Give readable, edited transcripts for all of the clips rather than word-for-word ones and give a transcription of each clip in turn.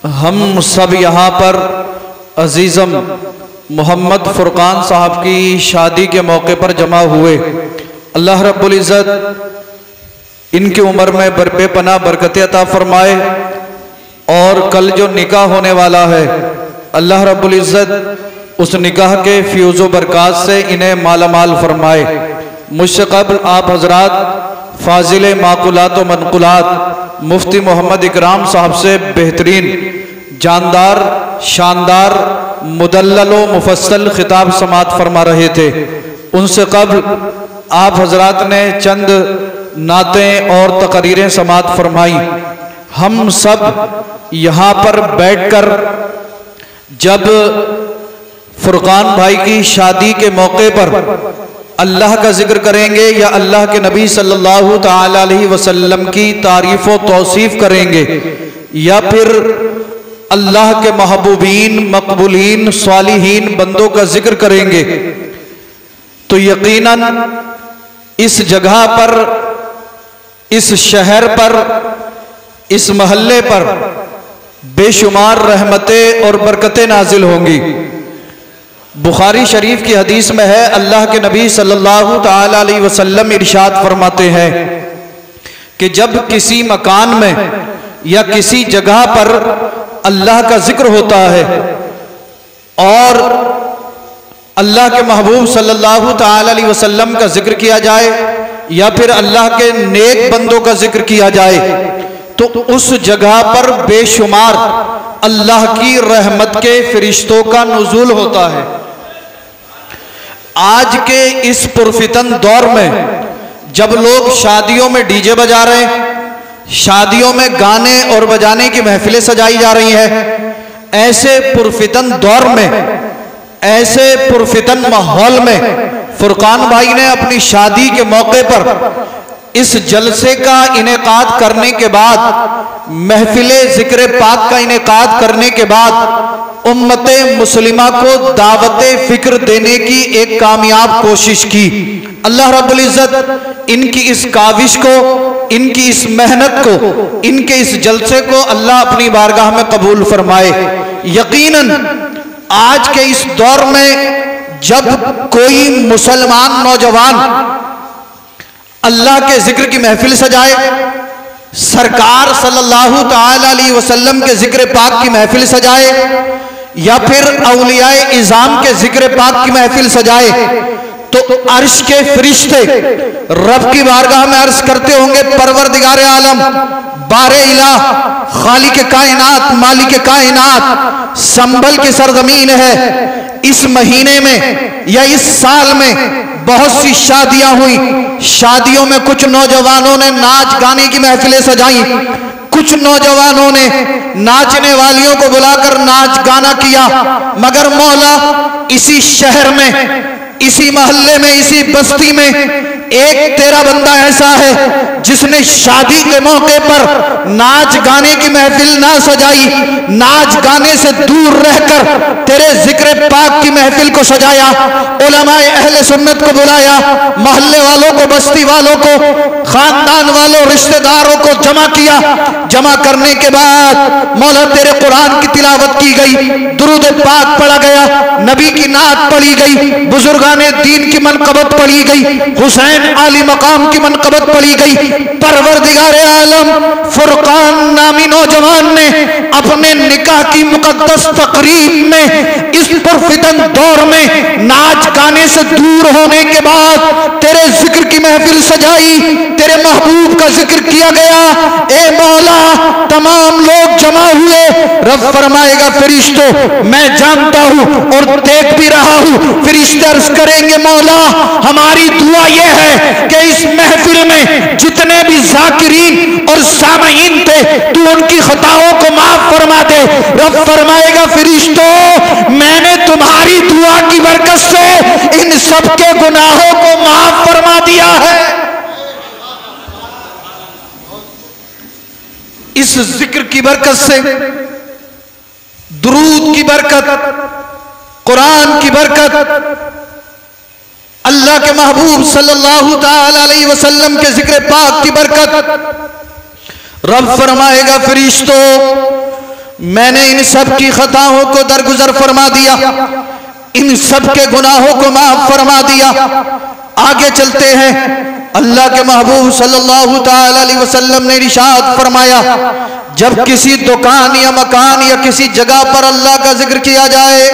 हम सब यहाँ पर अजीज़म मोहम्मद फ़ुरक़ान साहब की शादी के मौके पर जमा हुए। अल्लाह रब्बुल इज़्ज़त इनकी उम्र में बेपनाह बरकतें अता फरमाए और कल जो निकाह होने वाला है अल्लाह रब्बुल इज़्ज़त उस निकाह के फ्यूज़ व बरक़ात से इन्हें मालामाल फरमाए। मुझसे क़ब्ल आप हज़रात फ़ाज़िल माक़ुलात व मनक़ुलात मुफ्ती मोहम्मद इकराम साहब से बेहतरीन जानदार शानदार मुदल्लल व मुफस्सल खिताब समात फरमा रहे थे। उनसे क़ब्ल आप हज़रात ने चंद नातें और तकरीरें समात फरमाई। हम सब यहाँ पर बैठकर जब फ़ुरक़ान भाई की शादी के मौके पर अल्लाह का जिक्र करेंगे या अल्लाह के नबी सल्लल्लाहु ताला अलैहि वसल्लम की तारीफ़ व तौसीफ़ करेंगे या फिर अल्लाह के महबूबीन मकबूलीन स्वालिहीन बंदों का जिक्र करेंगे तो यकीनन इस जगह पर, इस शहर पर, इस महल्ले पर बेशुमार रहमतें और बरकतें नाजिल होंगी। बुखारी शरीफ की हदीस में है, अल्लाह के नबी सल्लल्लाहु ताला अलैहि वसल्लम इरशाद फरमाते हैं कि जब किसी मकान में या किसी जगह पर अल्लाह का जिक्र होता है और अल्लाह के महबूब सल्लल्लाहु ताला अलैहि वसल्लम का जिक्र किया जाए या फिर अल्लाह के नेक बंदों का जिक्र किया जाए तो उस जगह पर बेशुमार अल्लाह की रहमत के फरिश्तों का नुज़ूल होता है। आज के इस पुरफितन दौर में जब लोग शादियों में डीजे बजा रहे हैं, शादियों में गाने और बजाने की महफिलें सजाई जा रही हैं, ऐसे पुरफितन दौर में, ऐसे पुरफितन माहौल में फ़ुरक़ान भाई ने अपनी शादी के मौके पर इस जलसे का इनेकाद करने के बाद, महफिले ज़िक्र पाक का इनेकाद करने के बाद उम्मते मुस्लिमा को दावते फ़िक्र देने की एक कामयाब कोशिश की। अल्लाह रब्बुल इज़्ज़त इनकी इस काविश को, इनकी इस मेहनत को, इनके इस जलसे को अल्लाह अपनी बारगाह में कबूल फरमाए। यकीनन आज के इस दौर में जब कोई मुसलमान नौजवान अल्लाह के जिक्र की महफिल सजाए, सरकार सल्लल्लाहु ताला अलैहि वसल्लम के जिक्र पाक की महफिल सजाए या फिर औलियाए इज़ाम के जिक्र पाक की महफिल सजाए तो अर्श के फरिश्ते रब की बारगाह में अर्ज करते होंगे, परवरदिगार आलम, बारे इलाह, खालिक कायनात, मालिक कायनात, संभल की सरजमीन है। इस महीने में या इस साल में बहुत सी शादियां हुई, शादियों में कुछ नौजवानों ने नाच गाने की महफिलें सजाई, कुछ नौजवानों ने नाचने वालियों को बुलाकर नाच गाना किया, मगर मौला इसी शहर में, इसी मोहल्ले में, इसी बस्ती में एक तेरा बंदा ऐसा है जिसने शादी के मौके पर नाच गाने की महफिल ना सजाई, नाच गाने से दूर रहकर तेरे जिक्र पाक की महफिल को सजाया, उलमाए अहले सुन्नत को बुलाया, मोहल्ले वालों को, बस्ती वालों को, खानदान वालों, रिश्तेदारों को जमा किया। जमा करने के बाद मौला तेरे कुरान की तिलावत की गई, दुरूद पाक पढ़ा गया, नबी की नात पढ़ी गई, बुजुर्गाने दीन की मनकबत पढ़ी गई, हुसैन आली मकाम की मनकबत पढ़ी गई। परवरदिगार आलम फ़ुरक़ान नामी नौजवान ने अपने निकाह की मुक़द्दस तक़रीब में इस पुरफितन दौर में नाच गाने से दूर होने के बाद तेरे जिक्र की महफिल सजाई, तेरे महबूब का जिक्र किया गया। ए मौला, तमाम लोग जमा हुए, रब फरमाएगा फरिश्तों मैं जानता हूं और देख भी रहा हूं, फरिश्ते अर्ज़ करेंगे मौला हमारी दुआ यह है कि इस महफिल में जितने भी ज़ाकिरीन और सामईन थे तू उनकी खताओं को माफ फरमा दे। रब फरमाएगा फरिश्तों मैंने तुम्हारी दुआ की बरकत से इन सबके गुनाहों को माफ फरमा दिया है। इस जिक्र की बरकत से, दुरूद की बरकत, कुरान की बरकत, अल्लाह के महबूब सल्लल्लाहु ताला अलैहि वसल्लम के जिक्र पाक की बरकत, रब फरमाएगा फरिश्तों मैंने इन सब की खताओं को दरगुजर फरमा दिया, इन सब के गुनाहों को माफ फरमा दिया। आगे चलते हैं। अल्लाह के महबूब सल्लल्लाहु ताला अलैहि वसल्लम ने इरशाद फरमाया, जब किसी दुकान या मकान या किसी जगह पर अल्लाह का जिक्र किया जाए,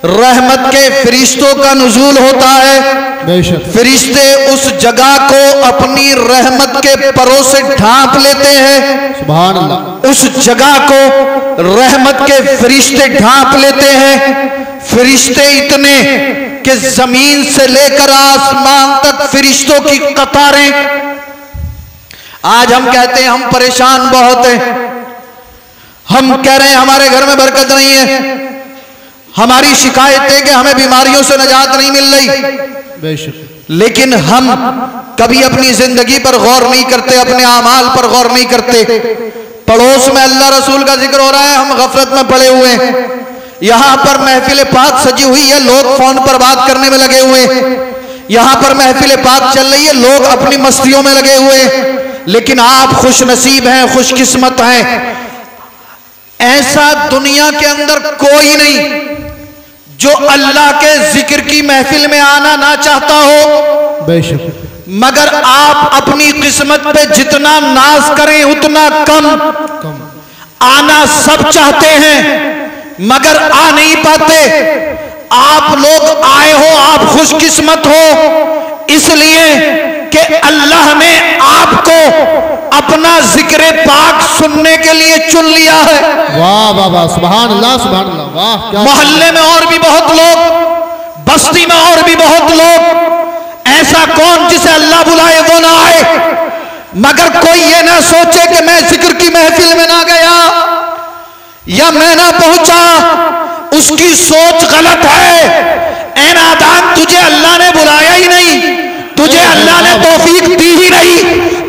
रहमत के फरिश्तों का नुज़ूल होता है। फरिश्ते उस जगह को अपनी रहमत के परों से ढांप लेते हैं। सुभान अल्लाह। उस जगह को रहमत के फरिश्ते ढांप लेते हैं। फरिश्ते इतने कि जमीन से लेकर आसमान तक फरिश्तों की कतारें। आज हम कहते हैं हम परेशान बहुत हैं, हम कह रहे हैं हमारे घर में बरकत नहीं है, हमारी शिकायत है कि हमें बीमारियों से निजात नहीं मिल रही। लेकिन हम कभी अपनी जिंदगी पर गौर नहीं करते, अपने आमाल पर गौर नहीं करते। पड़ोस में अल्लाह रसूल का जिक्र हो रहा है, हम गफलत में पड़े हुए हैं। यहाँ पर महफिल पाक सजी हुई है, लोग फोन पर बात करने में लगे हुए हैं। यहाँ पर महफिल पाक चल रही है, लोग अपनी मस्तियों में लगे हुए हैं। लेकिन आप खुश नसीब हैं, खुशकिस्मत हैं। ऐसा दुनिया के अंदर कोई नहीं जो अल्लाह के जिक्र की महफिल में आना ना चाहता हो। बेशक। मगर आप अपनी किस्मत पे जितना नाज करें उतना कम। आना सब चाहते हैं मगर आ नहीं पाते। आप लोग आए हो, आप खुशकिस्मत हो इसलिए कि अल्लाह ने आपको अपना जिक्र पाक सुनने के लिए चुन लिया है। वाह वाह वाह, सुभान अल्लाह, सुभान अल्लाह, वाह। मोहल्ले में और भी बहुत लोग, बस्ती में और भी बहुत लोग, ऐसा कौन जिसे अल्लाह बुलाए वो ना आए। मगर कोई ये ना सोचे कि मैं जिक्र की महफिल में ना गया या मैं ना पहुंचा, उसकी सोच गलत है। ऐ नादान, तुझे अल्लाह ने बुलाया ही नहीं, तुझे अल्लाह ने तौफीक दी ही नहीं,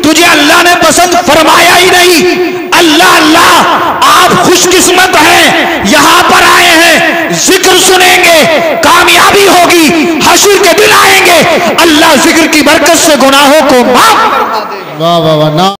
तुझे अल्लाह ने पसंद फरमाया ही नहीं। अल्लाह अल्लाह, आप खुशकिस्मत हैं, यहाँ पर आए हैं, जिक्र सुनेंगे, कामयाबी होगी, हश्र के दिन आएंगे, अल्लाह जिक्र की बरकत से गुनाहों को माफ। वाह वाह वाह।